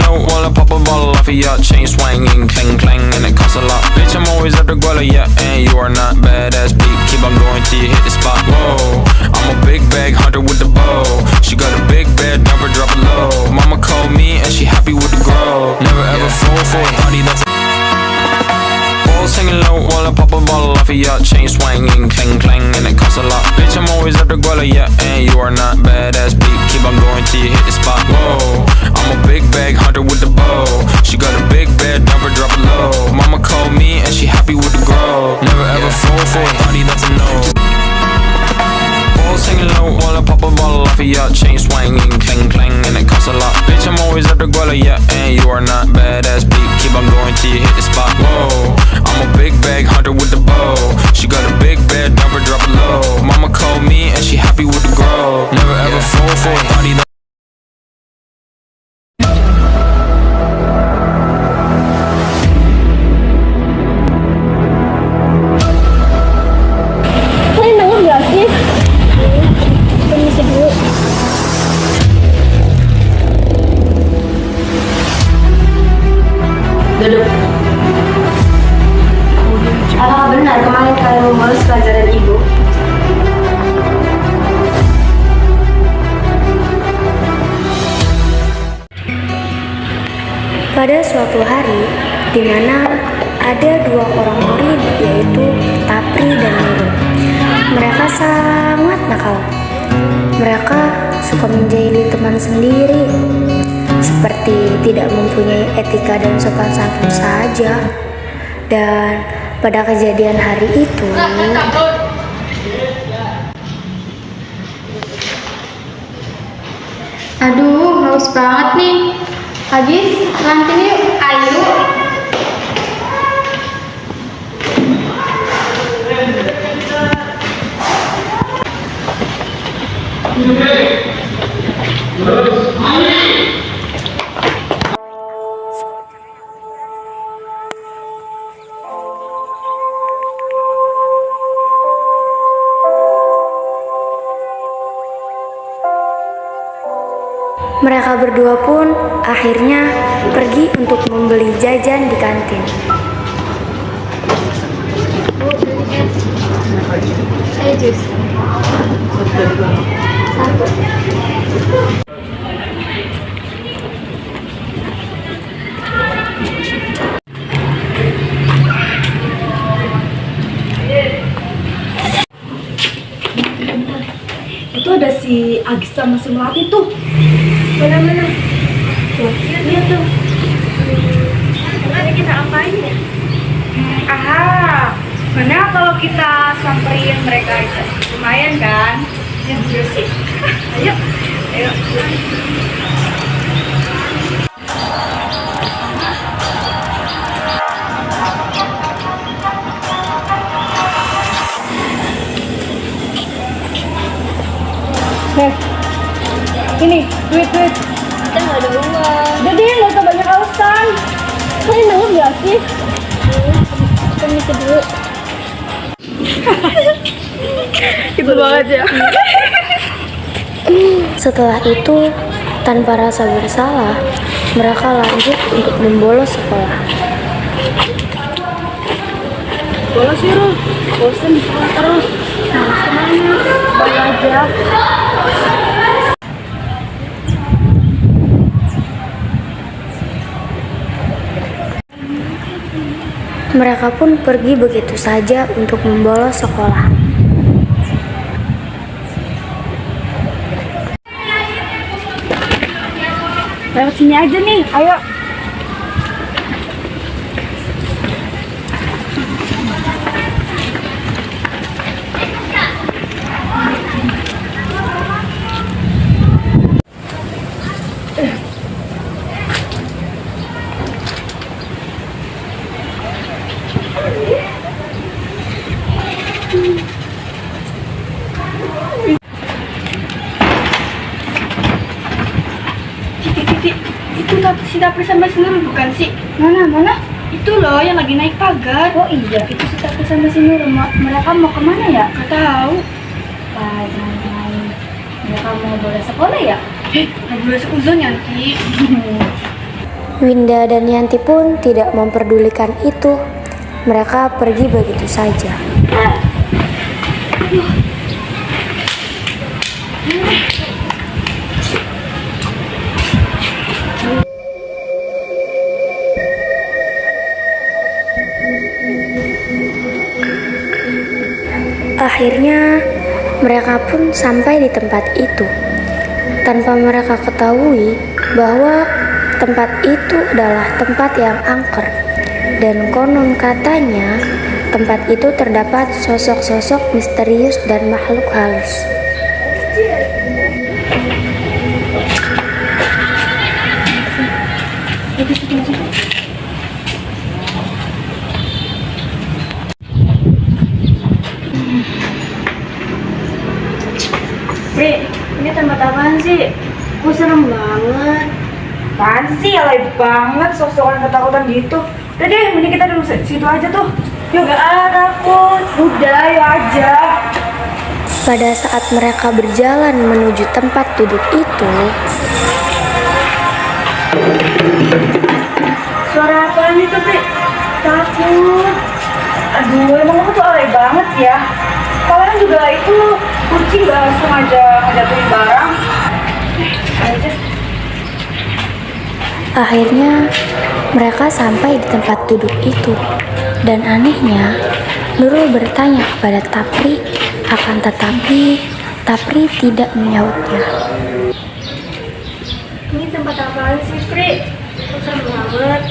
low while I pop a bottle off of ya. Chain swinging, clang clang, and it costs a lot. Bitch, I'm always after Guala, yeah, and you are not badass beat. Keep on going till you hit the spot. Whoa, I'm a big bag hunter with the bow. She got a big bed, number drop it low. Mama called me and she happy with the grow. Never ever fall for a body that's balls hanging low while I pop a bottle off of ya. Chain swinging, clang clang, and it costs a lot. Bitch, I'm always after Guala, yeah, and you are not badass beat. Keep on going till you hit the spot. Whoa, I'm a big bag hunter with the bow. She got a big bed, number drop it low. Mama called me and she happy with the grow. Never ever fall for a body that's a no. Balls hanging low while I pop a bottle off of ya. Chain swinging, clang clang, and it costs a lot. Bitch, I'm always after Guala, yeah, and you are not badass beat. Keep on going till you hit the spot. Whoa, I'm a big bag hunter with the bow. She got a big bed, number drop it low. Mama called me and she happy with the grow. Never ever fall for a body that duduk. Apakah benar kemarin kalian membolos pelajaran ibu? Pada suatu hari, di mana ada dua orang murid, yaitu Tapri dan Nurul. Mereka sangat nakal. Mereka suka menjahili teman sendiri, seperti tidak mempunyai etika dan sopan santun saja. Dan pada kejadian hari itu, aduh, haus banget nih. Agis, kantin yuk. Ayo. mereka berdua pun akhirnya pergi untuk membeli jajan di kantin. Jus. Itu ada si Agis sama si Melati tuh. Mana-mana? Tuh, lihat tuh. Nanti kita apain ya? Aha, karena kalau kita samperin mereka itu lumayan kan? Ya juga sih. Ayo, ayo. Ini, duit. Kita nggak ada uang. Jadi nggak usah banyak alasan. Kalian denger nggak sih? Kita mikir dulu. Itu banget ya. Setelah itu, tanpa rasa bersalah, mereka lanjut untuk membolos sekolah. Bolos sih, Ru. Bosen di sekolah terus. Nah, semuanya balik aja. Mereka pun pergi begitu saja untuk membolos sekolah. Lewat sini aja nih, ayo. Itu si Tapri sama si Nurul bukan sih? Mana? Itu loh yang lagi naik pagar. Oh iya, itu si Tapri sama si Nurul. Mereka mau kemana ya? Gak tahu. Wah, jangan-jangan mereka mau bolos sekolah ya? Gak boleh seuzon nanti. Winda dan Yanti pun tidak memperdulikan itu. Mereka pergi begitu saja. Akhirnya, mereka pun sampai di tempat itu. Tanpa mereka ketahui bahwa tempat itu adalah tempat yang angker. Dan konon katanya, tempat itu terdapat sosok-sosok misterius dan makhluk halus. Pri, ini tempat apaan sih? Kok serem banget. Apaan sih, alay banget, sok-sokan ketakutan gitu. Udah deh, mending kita duduk situ aja tuh. Yuk, gak takut. Udah, yuk aja. Pada saat mereka berjalan menuju tempat duduk itu, Suara apaan itu, Pri? Takut. Aduh, emang kamu tuh alay banget ya. Kalian juga itu kucing gak sengaja ngejatuhin barang. Aja. akhirnya mereka sampai di tempat duduk itu. Dan anehnya, Nurul bertanya kepada Tapri, akan tetapi Tapri tidak menyautnya. Ini tempat apaan sih, Pri? Kok serem banget.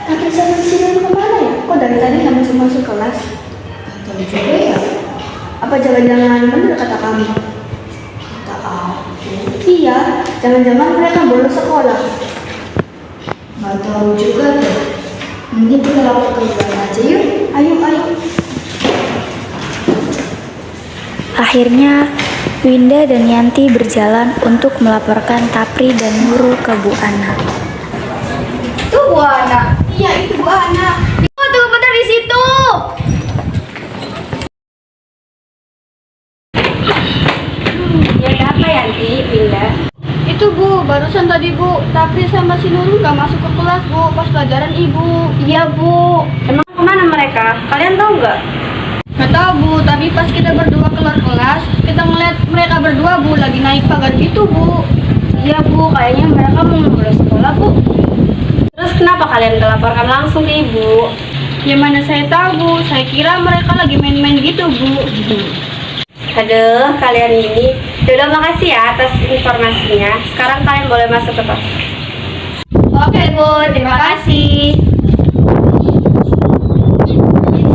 Tapi sama si Nurul kemana ya? Kok dari tadi nggak masuk kelas? Tahu juga ya. Apa jangan-jangan benar kata kami? Kata aku. Iya, jangan-jangan mereka bolos sekolah. Nggak tahu juga deh. Mending kita lapor ke guru aja yuk. Ayo. Akhirnya, Winda dan Yanti berjalan untuk melaporkan Tapri dan Nurul ke Bu Ana. Itu Bu Ana. Iya, itu Bu Ana. Tunggu bentar di situ. Ya apa Yanti, Winda? Itu Bu, barusan tadi Bu, Tapri sama si Nurul nggak masuk ke kelas Bu, pas pelajaran Ibu. Iya Bu. Emang kemana mereka? Kalian tahu nggak? Nggak tahu Bu, tapi pas kita berdua keluar kelas, kita ngeliat mereka berdua Bu, lagi naik pagar gitu Bu. Iya Bu, kayaknya mereka mau bolos sekolah Bu. Terus kenapa kalian nggak laporkan langsung ke Ibu? Ya mana saya tahu Bu, saya kira mereka lagi main-main gitu Bu. Aduh, kalian ini. Yaudah, makasih ya atas informasinya. Sekarang kalian boleh masuk ke kelas. Oke Bu, terima kasih.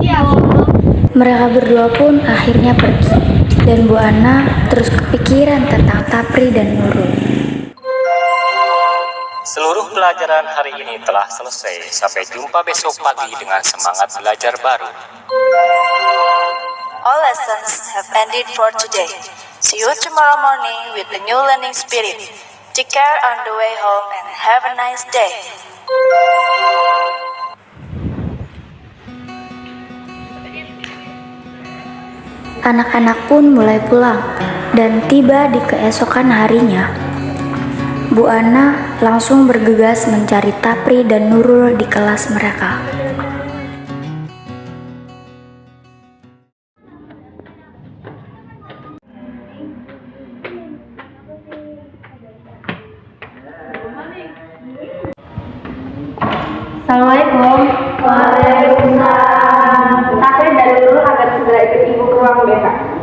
Siap Bu. Mereka berdua pun akhirnya pergi, dan Bu Ana terus kepikiran tentang Tapri dan Nurul. Seluruh pelajaran hari ini telah selesai. Sampai jumpa besok pagi dengan semangat belajar baru. All lessons have ended for today. See you tomorrow morning with the new learning spirit. Take care on the way home and have a nice day. Anak-anak pun mulai pulang, dan tiba di keesokan harinya, Bu Ana langsung bergegas mencari Tapri dan Nurul di kelas mereka. Assalamualaikum. Waalaikumsalam. Tapri dan Nurul agar segera ikut Ibu ke ruang BK.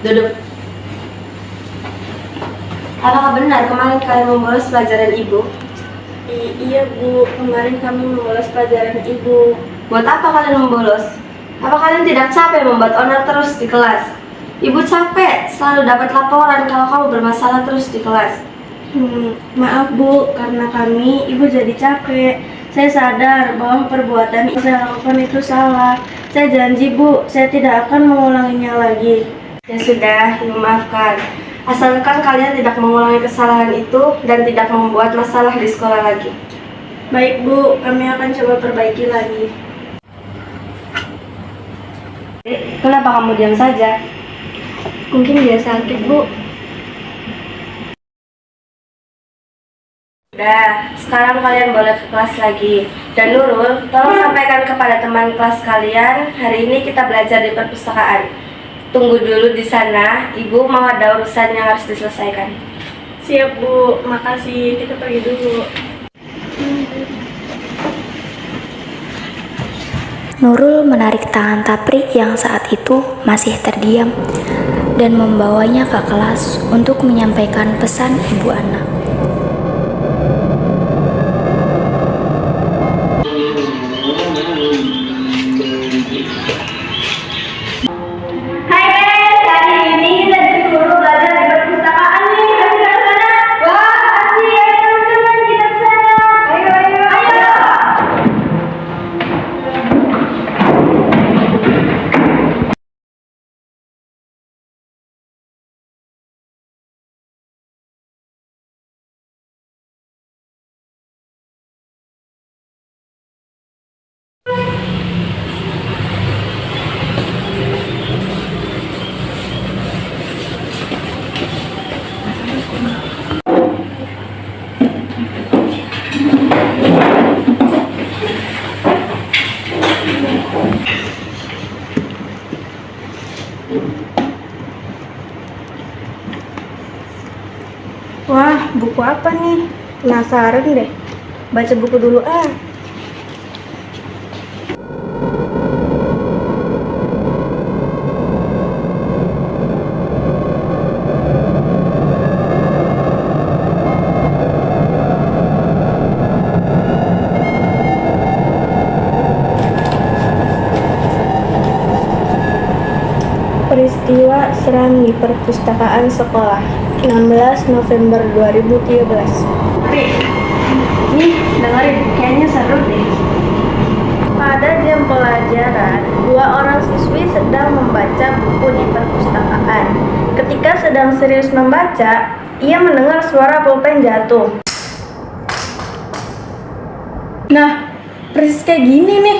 Duduk. Apakah benar kemarin kalian membolos pelajaran ibu? Iya Bu, kemarin kami membolos pelajaran Ibu. Buat apa kalian membolos? Apa kalian tidak capek membuat onar terus di kelas? Ibu capek selalu dapat laporan kalau kamu bermasalah terus di kelas. Maaf Bu, karena kami Ibu jadi capek. Saya sadar bahwa perbuatan yang saya lakukan itu salah. Saya janji Bu, saya tidak akan mengulanginya lagi. Ya sudah, Ibu maafkan. Asalkan kalian tidak mengulangi kesalahan itu dan tidak membuat masalah di sekolah lagi. Baik Bu, kami akan coba perbaiki lagi. Kenapa kamu diam saja? Mungkin dia sakit Bu. Udah, sekarang kalian boleh ke kelas lagi. Dan Nurul, tolong sampaikan kepada teman kelas kalian, hari ini kita belajar di perpustakaan. Tunggu dulu di sana, Ibu mau ada urusan yang harus diselesaikan. Siap Bu, makasih. Kita pergi dulu. Nurul menarik tangan Tapri yang saat itu masih terdiam dan membawanya ke kelas untuk menyampaikan pesan Ibu Ana. Wah, buku apa nih? Penasaran deh. Baca buku dulu ah. Peristiwa seram di perpustakaan sekolah 16 November 2013. Nih, dengerin, kayaknya seru deh. Pada jam pelajaran, 2 orang siswi sedang membaca buku di perpustakaan. Ketika sedang serius membaca, ia mendengar suara pulpen jatuh. Nah, persis kayak gini nih.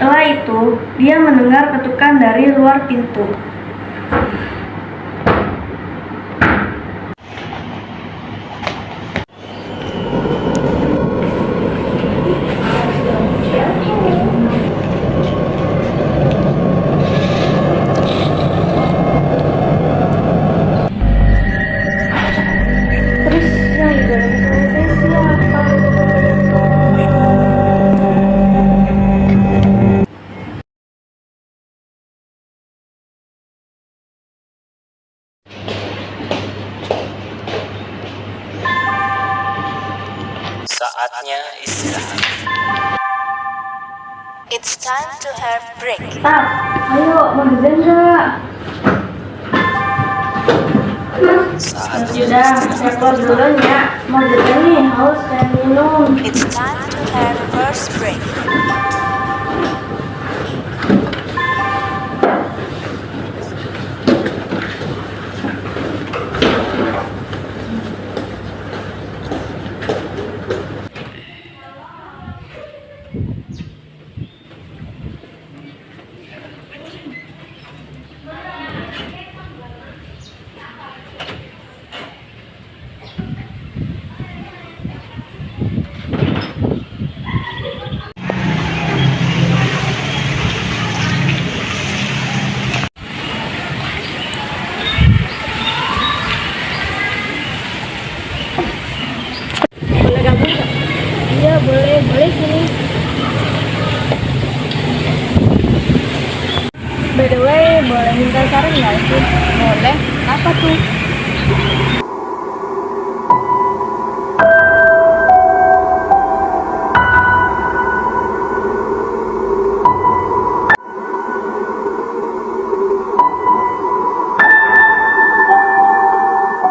Setelah itu, dia mendengar ketukan dari luar pintu. Terus yang di dalam toilet siapa? Saatnya istirahat. It's time to have break. Tap, ayo mau jajan nggak? Saat Sudah, saya keluar duluan ya. Mau jajan nih, haus dan minum. It's time to have first break. saran nggak sih? Boleh. Apa tuh?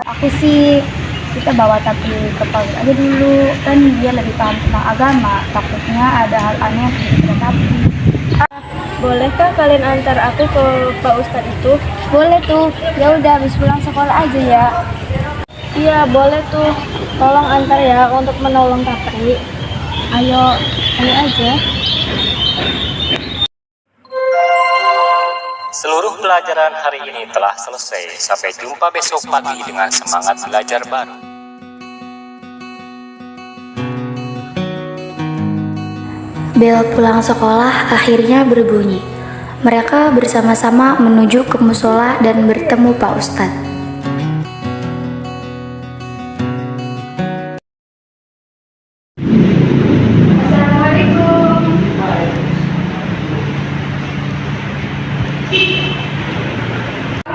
Aku sih kita bawa Tapri ke Paus aja dulu, kan dia lebih paham tentang agama. Takutnya ada hal aneh yang terjadi Tapri. Bolehkah kalian antar aku ke Pak Ustadz itu? Boleh tuh. Ya udah, habis pulang sekolah aja ya. Iya, boleh tuh. Tolong antar ya untuk menolong Tapri. Ayo aja. Seluruh pelajaran hari ini telah selesai. Sampai jumpa besok pagi dengan semangat belajar baru. Bel pulang sekolah akhirnya berbunyi. Mereka bersama-sama menuju ke musola dan bertemu Pak Ustadz.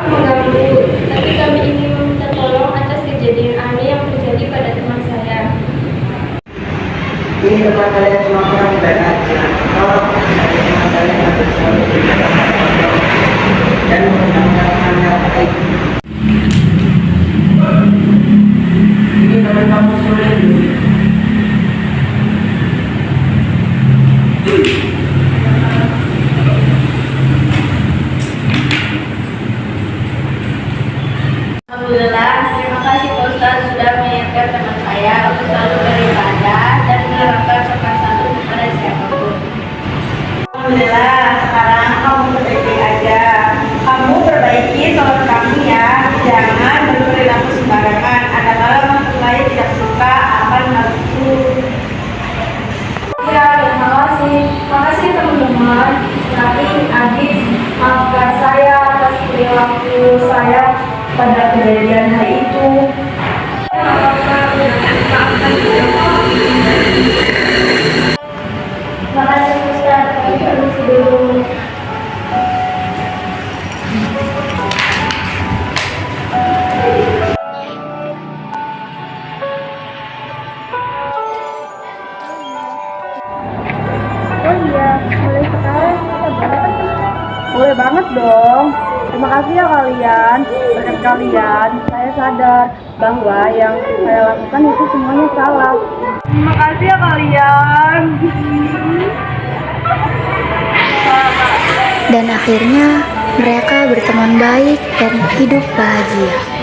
Mengganggu, tapi kami ingin meminta tolong atas kejadian aneh yang terjadi pada teman saya. Ini tempat kalian semua kurang ibadah aja. Tolong teman kalian harus selalu beribadah dan menggunakan hal baik. Ini pada kamu sulit. Alhamdulillah, terima kasih Pak Ustadz sudah mengingatkan teman saya untuk selalu beribadah dan menerapkan sopan santun kepada siapapun. Alhamdulillah, sekarang kamu baik-baik aja. Kamu perbaiki sholat kamu ya. Jangan berperilaku sembarangan. Ada kala mempelai tidak suka akan hal itu. Ya, terima kasih. Terima kasih teman-teman. Tapi Adis, maafkan saya atas perilaku saya pada kejadian hari itu. Terima kasih Ustaz. Kami permisi dulu. Oh iya, mulai sekarang kita boleh kan? Boleh banget dong. Terima kasih ya kalian. Berkat kalian, saya sadar bahwa yang saya lakukan itu semuanya salah. Terima kasih ya kalian. Dan akhirnya mereka berteman baik dan hidup bahagia.